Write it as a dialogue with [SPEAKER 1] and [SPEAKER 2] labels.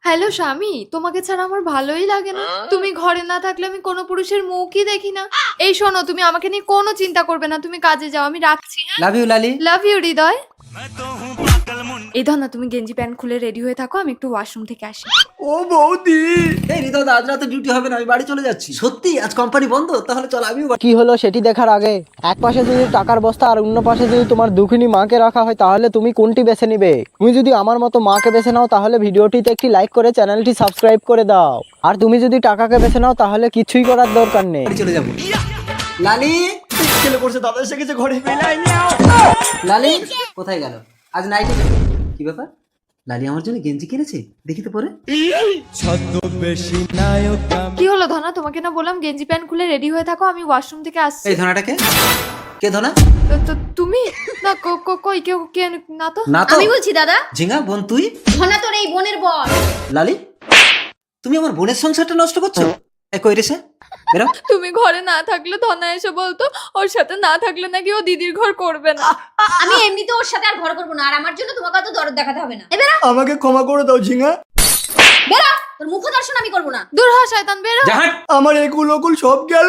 [SPEAKER 1] Hello স্বামী, তোমাকে ছাড়া আমার ভালোই লাগে না। তুমি ঘরে না থাকলে আমি কোনো পুরুষের মুখই দেখি না। এই শোনো, তুমি আমাকে নিয়ে কোনো চিন্তা করবে না, তুমি কাজে যাও, আমি রাখছি। হ্যাঁ,
[SPEAKER 2] love you Lali.
[SPEAKER 1] Love you হৃদয়। এই ধর না, তুমি গেঞ্জি প্যান্ট খুলে রেডি হয়ে থাকো, আমি একটু ওয়াশরুম থেকে আসি।
[SPEAKER 2] ও বৌদি, এই হৃদয় আজ রাতে ডিউটি হবে না, আমি বাড়ি চলে যাচ্ছি। সত্যি আজ কোম্পানি বন্ধ? তাহলে চল আমিও
[SPEAKER 3] কি হলো সেটি দেখার আগে এক পাশে যদি টাকার বস্তা আর অন্য পাশে যদি তোমার দুঃখিনী মাকে রাখা হয় তাহলে তুমি কোনটি বেছে নিবে? তুমি যদি আমার মতো মাকে বেছে নাও তাহলে ভিডিওটিতে একটি লাইক করে চ্যানেলটি সাবস্ক্রাইব করে দাও, আর তুমি যদি টাকাকে বেছে নাও তাহলে কিছুই করার দরকার নেই।
[SPEAKER 2] বাড়ি চলে যাবো। লালি ছেলে পড়ছে, দাদা এসে গেছে ঘরে। লালি কোথায় গেল? আজ নাইটে কি ব্যাপার? লালি আমার জন্য গেঞ্জি কিনেছে, দেখি তো পরে।
[SPEAKER 1] কি হলো ধনা, তোমাকে না বললাম গেঞ্জি প্যান্ট খুলে রেডি হয়ে থাকো, আমি ওয়াশরুম থেকে আসছি।
[SPEAKER 2] এই ধনাটাকে কে? ধনা
[SPEAKER 1] তো তুমি না, কই কেউ কে না তো।
[SPEAKER 2] না তো।
[SPEAKER 4] আমি বলছি দাদা।
[SPEAKER 2] ঝিঙ্গা বোন তুই?
[SPEAKER 4] ধনা তোর এই বোনের বর।
[SPEAKER 2] লালি তুমি আমার বোনের সংসারটা নষ্ট করছো। এ কই রে সে? বেরো।
[SPEAKER 1] তুমি ঘরে না থাকলে ধনা এসে বলতো ওর সাথে না থাকলে নাকি ও দিদির ঘর করবে না।
[SPEAKER 4] আমি এমনিতে ওর সাথে আর ঘর করবো না, আর আমার জন্য তোমাকে অত দরদ দেখাতে হবে না। এবার
[SPEAKER 2] আমাকে ক্ষমা করে দাও ঝিঙ্গা।
[SPEAKER 4] বেরো, তোর মুখ দর্শন আমি করবো না।
[SPEAKER 1] দূর হ শয়তান, বেরো।
[SPEAKER 2] জাহাট আমার একুল ওকুল সব গেল।